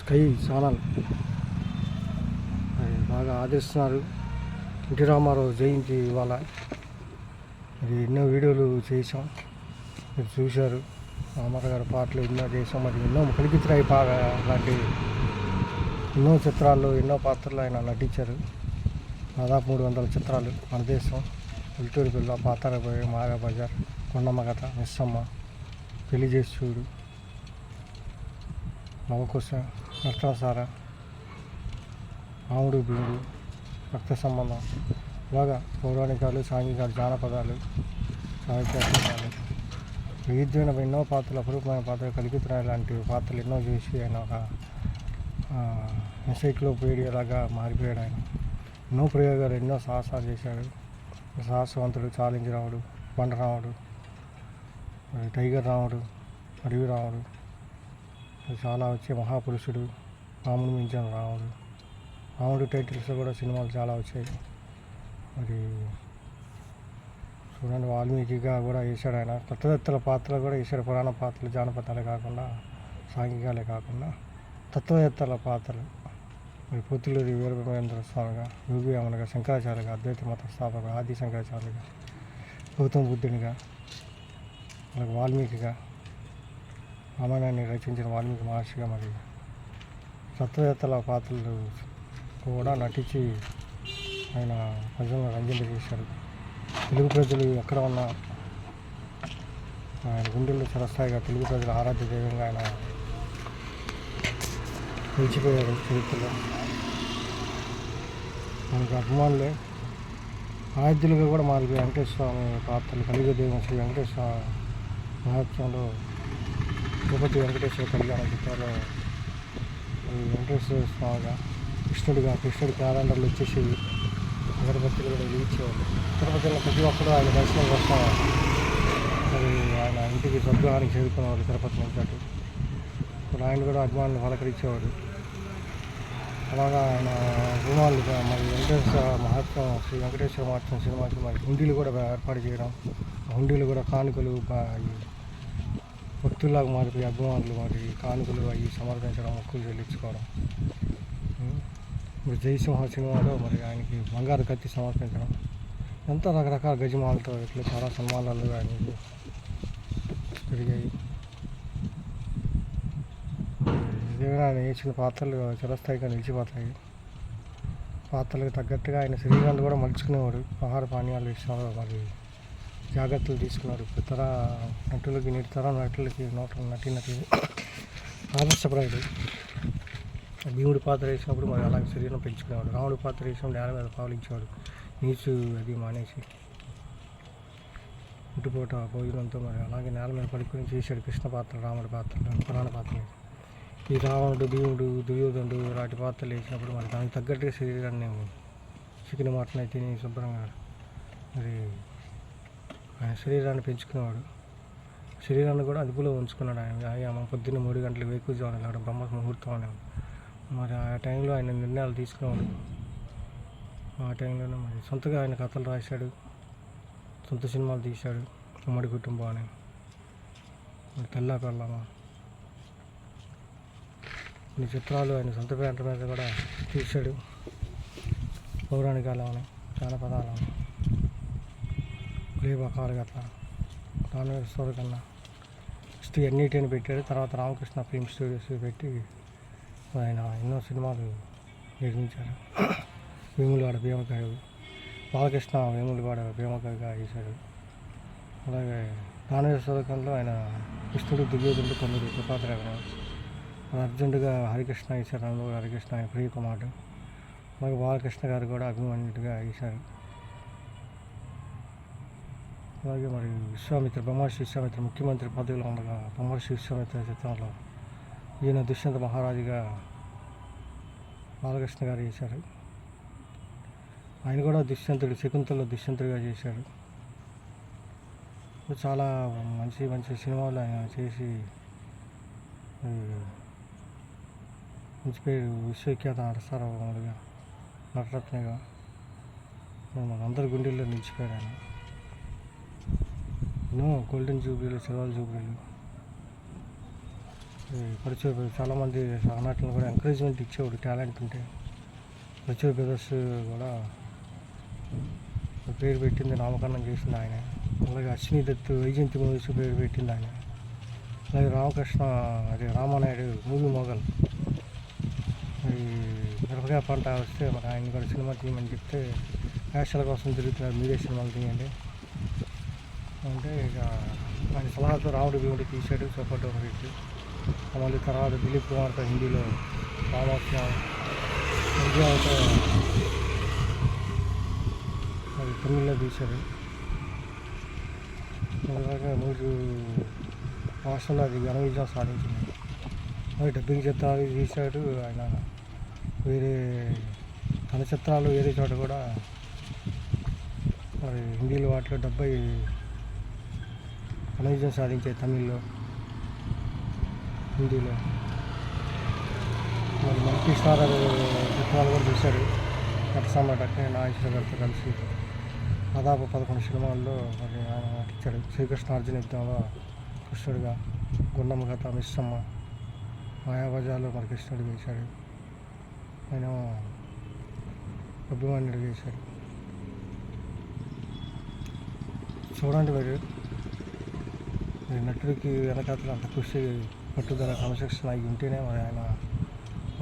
Sky channel బాగా ఆదరిస్తున్నారు. NT Ramarao జయంతి ఇవాళ మరి ఎన్నో వీడియోలు చేసాం, మీరు చూశారు. రామారావు గారి పాటలు ఎన్నో చేసాం. మరి ఎన్నో కలిగిత్రాయి బాగా లాంటి ఎన్నో చిత్రాల్లో ఎన్నో పాత్రలు ఆయన నటించారు. దాదాపు 300 చిత్రాలు. మన దేశం, పల్లెటూరు పిల్ల, పాతారపోయి, మాయాబజార్, కొండమ్మ కథ, మిస్సమ్మ, పెళ్లి చేసి చూడు, నవకుశ, నర్తనసార, రాముడు భీముడు, రక్త సంబంధం, ఇలాగా పౌరాణికాలు, సాంఘికాలు, జానపదాలు, సాహిత్యాలు, వివిధమైన ఎన్నో పాత్రలు, అపురూపమైన పాత్రలు, కలిగిత్రాయి లాంటి పాత్రలు ఎన్నో చేసి ఆయన ఒక ఎన్సైక్లోపీడియా లాగా మారిపోయాడు. ఆయన ఎన్నో ప్రయోగాలు, ఎన్నో సాహసాలు చేశాడు. సాహసవంతుడు, ఛాలెంజ్ రాముడు, బండరాముడు, టైగర్ రాముడు, అడవి రాముడు, చాలా వచ్చే మహాపురుషుడు, రాముడు మించిన రాముడు, రాముడు టైటిల్స్ కూడా సినిమాలు చాలా వచ్చాయి. మరి చూడండి, వాల్మీకిగా కూడా వేశాడు ఆయన. తత్వవేత్తల పాత్రలు కూడా వేశాడు. పురాణ పాత్రలు, జానపదాలే కాకుండా, సాంఘికాలే కాకుండా తత్వవేత్తల పాత్రలు. మరి పొత్తులూరి వీరబ్రహ్మేంద్ర స్వామిగా, యోగి అమలుగా, శంకరాచార్యగా, అద్వైత మత స్థాపక ఆది శంకరాచార్యులుగా, గౌతమ బుద్ధునిగా, అలాగే వాల్మీకిగా, రామాయణాన్ని రచించిన వాల్మీకి మహర్షిగా, మరి తత్వవేత్తల పాత్రలు కూడా నటించి ఆయన ప్రజలను రంజింపజేశాడు. తెలుగు ప్రజలు ఎక్కడ ఉన్నా ఆయన గుండెల్లో చిరస్థాయిగా తెలుగు ప్రజల ఆరాధ్య దైవంగా ఆయన నిలిచిపోయాడు చరిత్రలో. మనకు అభిమానులే ఆరాధ్యులుగా కూడా మారిపోయి వెంకటేశ్వర స్వామి పాత్రలు, కలిగ దైవం శ్రీ వెంకటేశ్వర మహత్యంలో తిరుపతి వెంకటేశ్వర కళ్యాణ చిత్రాల్లో వెంకటేశ్వర స్వామిగా, కృష్ణుడి క్యాలెండర్లు వచ్చేసి అగరబత్తులు కూడా వెలిగించేవాళ్ళు. తిరుపతిలో ప్రతి ఒక్కరు ఆయన దర్శనం కోసం మరి ఆయన ఇంటికి స్వగృహానికి చేరుకునేవాళ్ళు. తిరుపతి నుంచి అటు ఇప్పుడు ఆయన కూడా అభిమానులు పలకరించేవాడు. అలాగా ఆయన అభిమానులుగా మరి వెంకటేశ్వర మహత్వం, శ్రీ వెంకటేశ్వర మహత్వం సినిమాకి మరి హుండీలు కూడా ఏర్పాటు చేయడం, హుండీలు కూడా కానుకలు భక్తుల్లాగా మారిపోయి అభిమానులు మరి కానుకలు అవి సమర్పించడం, మొక్కులు చెల్లించుకోవడం. ఇప్పుడు జయసింహ సినిమాలో మరి ఆయనకి బంగారు కత్తి సమర్పించడం, ఎంతో రకరకాల గజమాలతో ఇట్లా చాలా సన్మానాలు ఆయనకి జరిగాయి. ఏదైనా ఆయన వేసిన పాత్రలు చిరస్థాయిగా నిలిచిపోతాయి. పాత్రలకు తగ్గట్టుగా ఆయన శరీరాన్ని కూడా మలుచుకునేవాడు. ఆహార పానీయాల విషయంలో మరి జాగ్రత్తలు తీసుకున్నాడు. ఇతర నటులకి నటినట్లు ఆదర్శప్రాయుడు. భీముడి పాత్ర వేసినప్పుడు మరి అలాగే శరీరం పెంచుకునేవాడు. రాముడి పాత్ర వేసినప్పుడు నేల మీద పాలించేవాడు. నీచు అది మానేసి ఇంటిపూట భోజనంతో మరి అలాగే నేల మీద పడుకొని చేశాడు. కృష్ణ పాత్ర, రాముడి పాత్ర, పురాణ పాత్ర. ఈ రావణుడు, భీముడు, దుర్యోధనుడు వాటి పాత్రలు వేసినప్పుడు మరి దానికి తగ్గట్టుగా శరీరాన్ని చికెన్ మటన్ అయితే తిని శుభ్రంగా మరి ఆయన శరీరాన్ని పెంచుకునేవాడు. శరీరాన్ని కూడా అదుపులో ఉంచుకున్నాడు. ఆయన పొద్దున్న 3 గంటలకు వేకువజామున లేవడం, బ్రహ్మ ముహూర్తం అనేవాడు. మరి ఆ టైంలో ఆయన నిర్ణయాలు తీసుకునేవాడు. ఆ టైంలోనే మరి సొంతగా ఆయన కథలు రాశాడు, సొంత సినిమాలు తీశాడు. ఉమ్మడి కుటుంబం అని, మరి తెల్లా పెళ్ళామా, కొన్ని చిత్రాలు ఆయన సొంత పేట మీద కూడా తీశాడు. పౌరాణికాలని, జానపదాలని, లేబకాలు గట్లా, రామేశ్వర కన్నా ఫస్ట్ ఎన్ఈటీని పెట్టాడు. తర్వాత రామకృష్ణ ఫిల్మ్ స్టూడియోస్ పెట్టి ఆయన ఎన్నో సినిమాలు నిర్మించాడు. వేములవాడ భీమకాయ, బాలకృష్ణ వేములవాడ భీమకాయగా వేశాడు. అలాగే రామేశ్వరకంలో ఆయన కృష్ణుడు, దుర్యోధనుడు, తొమ్మిది కృపాత్రేవనం, అర్జునుడిగా హరికృష్ణ వేశారు. అందులో హరికృష్ణ ఆయన ప్రియకుమారుడు. అలాగే బాలకృష్ణ గారు కూడా అభిమన్యుడిగా వేశారు. అలాగే మరి విశ్వామిత్ర, బ్రహ్మర్షి విశ్వామిత్ర ముఖ్యమంత్రి పదవిలో ఉండగా బ్రహ్మర్షి విశ్వామిత్ర చిత్రంలో ఈయన దుష్యంత మహారాజుగా బాలకృష్ణ గారు చేశారు. ఆయన కూడా దుష్యంతుడు, శకుంతలలో దుష్యంతుడిగా చేశాడు. చాలా మంచి మంచి సినిమాలు ఆయన చేసి మంచి పేరు, విశ్వవిఖ్యాత నటసార్వభౌముడిగా, నటరత్నగా మనందరి గుండెల్లో నిలిచిపోయాడు ఆయన. ఎన్నో గోల్డెన్ జూబ్లీలు, సిల్వర్ జూబ్లీలు పరిచయ చాలామంది నటులను కూడా ఎంకరేజ్మెంట్ ఇచ్చేవాడు టాలెంట్ ఉంటే. పరిచయ బ్రదర్స్ కూడా పేరు పెట్టింది, నామకరణం చేసింది ఆయన. అలాగే అశ్విని దత్ వైజయంతి మూవీస్ పేరు పెట్టింది ఆయన. అలాగే రామకృష్ణ అదే రామానాయుడు మూవీ మొగల్ మిరపకాయ పంట వస్తే మరి ఆయన కూడా సినిమా తీయమని చెప్తే వేషాల కోసం తిరుగుతున్నారు, మీరే సినిమాలు తీయండి అంటే ఇక ఆయన సలహాతో రాముడు భీముడు తీశాడు సపోర్ట్ పెట్టి. మళ్ళీ తర్వాత దిలీప్ కుమార్తో హిందీలో రామోత్సవం విజయాలతో అది తమిళ్లో తీశాడు. అలాగే 3 భాషల్లో అది ఘన విజయం సాధించింది. మరి డబ్బింగ్ చిత్రాలు తీశాడు ఆయన. వేరే తన చిత్రాలు వేరే చోట కూడా మరి హిందీలో వాటిలో 70 ఘన విజయం సాధించాయి. తమిళ్లో, హిందీలో. మరి మల్టీ స్టార్ చిత్రాలు కూడా తీశాడు. నట సామ్రాట్ అక్కినేని నాగేశ్వర గారితో కలిసి దాదాపు 11 సినిమాల్లో మరి ఆయన నటించాడు. శ్రీకృష్ణార్జున యుద్ధంలో కృష్ణుడిగా, గుండమ్మ కథ, మిస్సమ్మ, మాయాబజార్లో మరి కృష్ణుడిగా వేశాడు. ఆయన అభిమాన్యుడిగా వేశాడు. చూడండి మరి నటుడికి వెనకాతలు అంత కృషి, పట్టుదల, క్రమశిక్షణ అవి ఉంటేనే మరి ఆయన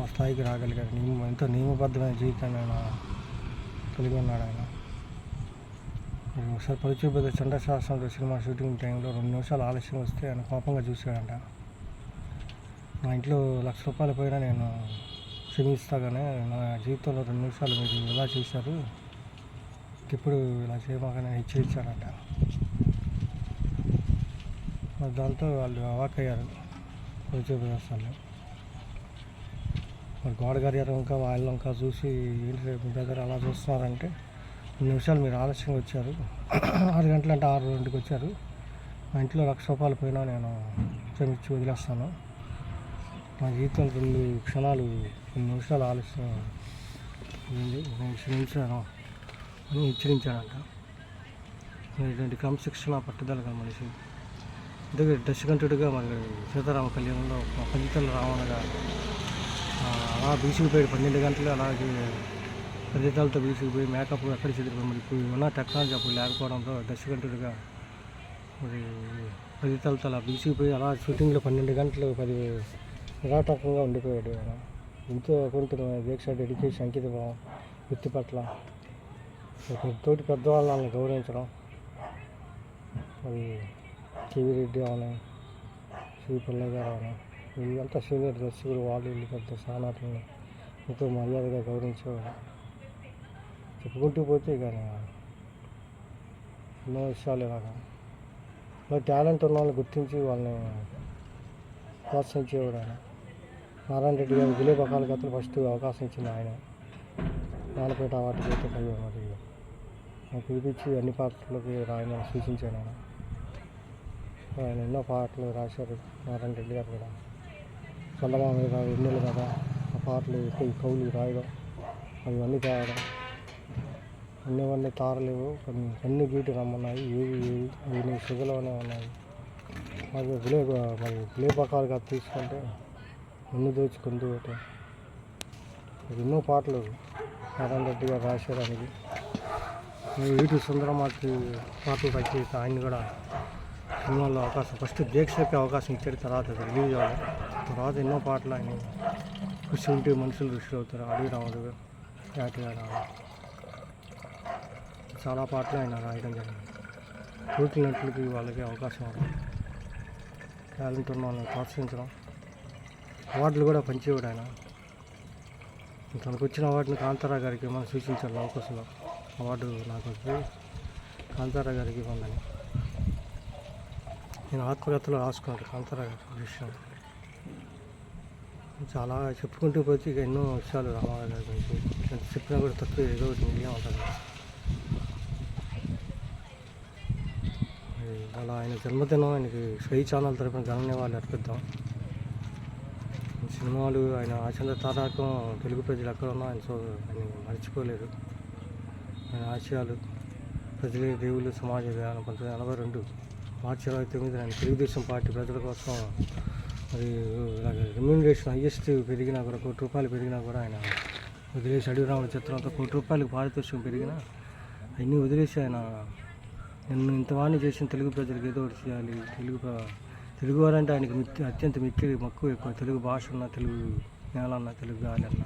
ఆ స్థాయికి రాగలిగాడు. ఎంతో నియమబద్ధమైన జీవితాన్ని ఆయన కలిగి ఉన్నాడు. ఆయన ఒకసారి పరిచయ బ్రదర్ చండశాస్త్రంలో సినిమా షూటింగ్ టైంలో 2 నిమిషాలు ఆలస్యం వస్తే ఆయన కోపంగా చూశాడంట. నా ఇంట్లో ₹1,00,000 పోయినా నేను క్షమిస్తాగానే నా జీవితంలో 2 నిమిషాలు మీరు ఇలా చేశారు, ఇప్పుడు ఇలా చేయమాకనే హెచ్చరించాడంట. దాంతో వాళ్ళు అవాక్కయ్యారు పరిచయ బ్రదర్స్ వాళ్ళు. మరి గోడగారి ఇంకా వాళ్ళ ఇంకా చూసి ఏంటి మీ దగ్గర అలా చూస్తున్నారంటే, 2 నిమిషాలు మీరు ఆలస్యంగా వచ్చారు, 6 గంటలంటే 6:02కి వచ్చారు, మా ఇంట్లో ₹1,00,000 పోయినా నేను క్షమించి వదిలేస్తాను, నా జీవితం 2 క్షణాలు 2 నిమిషాలు ఆలస్యం నేను క్షమించాను అని హెచ్చరించాడంట. ఇటువంటి క్రమశిక్షణ పట్టుదల గల మనిషి. అందుకే దశకంఠుడిగా మరి సీతారామ కళ్యాణంలో పంచతల రావణగా అలా బీసుకుపోయాడు 12 గంటలు. అలాగే ఫలితాలతో బీసుకుపోయి మేకప్ ఎక్కడ చెదిరిపోయి మరి ఇప్పుడు ఉన్న టెక్నాలజీ అప్పుడు లేకపోవడంతో దశకంఠుడిగా మరి ఫలితాలతో అలా బీసుకుపోయి అలా షూటింగ్లో 12 గంటలు 10 నిరాటంకంగా ఉండిపోయాడు. ఆయన ఎంతో అకుంఠితమైన దీక్ష, డెడికేషన్, అంకితభావం, వృత్తి పట్ల తోటి పెద్దవాళ్ళని గౌరవించడం. మరి కేవీ రెడ్డి అవని, శ్రీ పుల్లయ్య గారు అవని, వీళ్ళంతా సీనియర్ దర్శకులు, వాళ్ళు వీళ్ళు పెద్ద సహనటులను ఎంతో మర్యాదగా గౌరవించేవాడు. చెప్పుకుంటూ పోతే కానీ ఎన్నో విషయాలు ఇలాగా మరి టాలెంట్ ఉన్న వాళ్ళని గుర్తించి వాళ్ళని ప్రోత్సహించేవాడు ఆయన. నారాయణ రెడ్డి గారు విలే బకాల కథలు ఫస్ట్ అవకాశం ఇచ్చింది ఆయన. నాన్నపేట వాటికి అయితే కయ్యో మరి పిలిపించి అన్ని పాత్రలకి రాయమని సూచించాను ఆయన. ఆయన ఎన్నో పాటలు రాశారు నారాయణ రెడ్డి గారు కూడా. చందమా మీద, ఎన్నెలు కదా ఆ పాటలు ఎక్కువ కవులు రాయడం, అవన్నీ తేవడం, అన్నీ తారలేవు కొన్ని గీటి రమ్మన్నాయి, ఏవి నీ సుగలోనే ఉన్నాయి. మరి విలే బకాలు కదా తీసుకుంటే ఎన్ని దోచుకుంది ఒకటి. ఎన్నో పాటలు నారాయణ రెడ్డి గారు రాసేదానికి. వీటి సుందరమార్తి పాటలు రచయిత. ఆయన కూడా సినిమాల్లో అవకాశం ఫస్ట్ ప్రేక్షకులకి అవకాశం ఇచ్చాడు, తర్వాత రిలీజ్ అవ్వాలి. తర్వాత ఎన్నో పాటలు ఆయన కృషి ఉంటే మనుషులు ఋషులు అవుతారు. అడవి రాముడు, యాటిగా రాముడు, చాలా పాటలు ఆయన రాయడం జరిగింది. కోటి నటులకి వాళ్ళకి అవకాశం ఇవ్వడం, టాలెంట్ ఉన్న వాళ్ళని ప్రోత్సహించడం, అవార్డులు కూడా పంచేవాడు ఆయన. తనకు వచ్చిన అవార్డుని కాంతారా గారికి మనం సూచించాడు. అవకాశంలో అవార్డు నాకు వచ్చి కాంతారా గారికి ఇవ్వండి. నేను ఆత్మకథలో రాసుకున్నాను కాంతారా గారి విషయం. చాలా చెప్పుకుంటూ పోతే ఇక ఎన్నో విషయాలు రామారావు గారి గురించి ఎంత చెప్పినా కూడా తక్కువ, ఏదో ఒకటి మిగిలిన ఉంటుంది. అలా ఆయన జన్మదినం ఆయనకి స్కై ఛానల్ తరపున ఘననివాళులు అర్పిద్దాం. సినిమాలు ఆయన ఆచంద్ర తారాకం తెలుగు ప్రజలు ఎక్కడ ఉన్నా ఆయన మర్చిపోలేదు. ఆయన ఆశయాలు, ప్రజలే దేవుళ్ళు, సమాజ విధానం 1982 మార్చి 29 ఆయన తెలుగుదేశం పార్టీ ప్రజల కోసం మరి ఇలాగ రెమ్యూనరేషన్ హైయెస్ట్ పెరిగినా కూడా ₹1,00,00,000 పెరిగినా కూడా ఆయన వదిలేసి అడవి రాముడి చిత్రంతో ₹1,00,00,000 పారితోషికం పెరిగినా అవన్నీ వదిలేసి ఆయన నన్ను ఇంతవాణ్ణి చేసిన తెలుగు ప్రజలకు ఏదో ఒకటి చేయాలి, తెలుగువారంటే ఆయనకి అత్యంత మిక్కిలి మక్కువ ఎక్కువ. తెలుగు భాష అన్న, తెలుగు నేల అన్న, తెలుగు గాలి అన్న,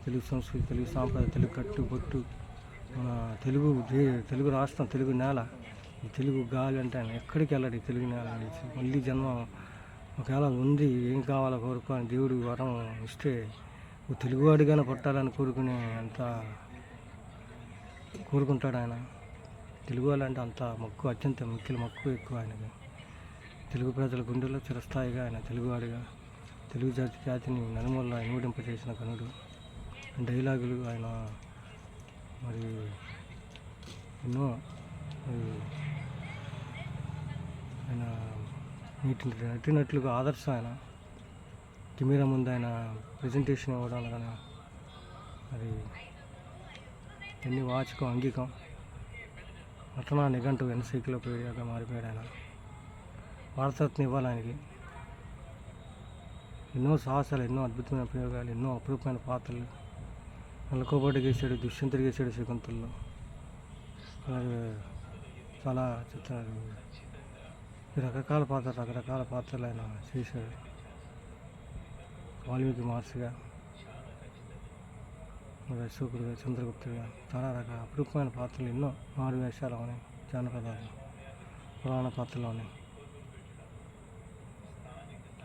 తెలుగు సంస్కృతి, తెలుగు సాంప్రదాయం, తెలుగు కట్టు బొట్టు, మన తెలుగు రాష్ట్రం, తెలుగు నేల, ఈ తెలుగు గాలి అంటే ఆయన ఎక్కడికి వెళ్ళడు. తెలుగు నేల నుంచి మళ్ళీ జన్మ ఒకవేళ ఉంది, ఏం కావాలో కోరుకోని దేవుడు వరం ఇస్తే తెలుగువాడిగానే పుట్టాలని కోరుకునే అంత కోరుకుంటాడు ఆయన. తెలుగు వాళ్ళంటే అంత మక్కువ, అత్యంత మిక్కిలి మక్కువ ఎక్కువ ఆయనకి. తెలుగు ప్రజల గుండెల్లో చిరస్థాయిగా ఆయన తెలుగువాడిగా, తెలుగు జాతిని నలుమూలలా ఇనుమడింపజేసిన కనుడు. డైలాగులు ఆయన మరి ఎన్నో ఆయన నటినట్లుగా ఆదర్శం. ఆయన కెమెరా ముందు ఆయన ప్రజెంటేషన్ ఇవ్వడం కానీ మరి ఎన్ని వాచకం, అంగీకం, నటనా నిఘంటు ఎన్సైక్లోపీడియాగా మారిపోయాడు ఆయన. వారసత్వం ఇవ్వాలి ఆయనకి. ఎన్నో సాహసాలు, ఎన్నో అద్భుతమైన ప్రయోగాలు, ఎన్నో అపురూపమైన పాత్రలు. నల్లకోబాటు గేసాడు, దుష్యంతుడు గేసాడు శకుంతల్లో. అలాగే చాలా చిత్రాలు, రకరకాల పాత్రలు ఆయన చేశాడు. వాల్మీకి మహర్షిగా, అశోకుడుగా, చంద్రగుప్తుడిగా చాలా రకాల అపురూపమైన పాత్రలు, ఎన్నో మారు వేషాలు ఉన్నాయి, జానపదాలు, పురాణ పాత్రలు ఉన్నాయి.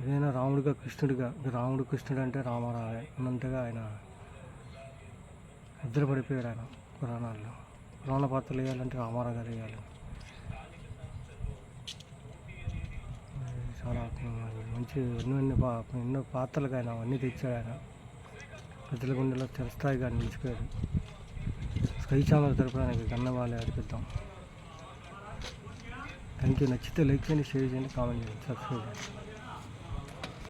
ఏదైనా రాముడిగా, కృష్ణుడిగా, రాముడు కృష్ణుడు అంటే రామారావే అన్నంతగా ఆయన నిద్రపడిపోయాడు ఆయన పురాణాల్లో. పురాణ పాత్రలు వేయాలంటే రామారావు గారు వేయాలి. చాలా మంచి ఎన్నో పాత్రలకు ఆయన అన్నీ తెచ్చాడు. ఆయన ప్రజల గుండెలో చిరస్థాయిగా నిలిచిపోయాడు. స్కై ఛానల్ తరపున ఆయనకి ధన్యవాదాలు అర్పిద్దాం. Thank you. నచ్చితే లైక్ చేయండి, షేర్ చేయండి, కామెంట్ చేయండి, సబ్స్క్రైబ్ చేయండి.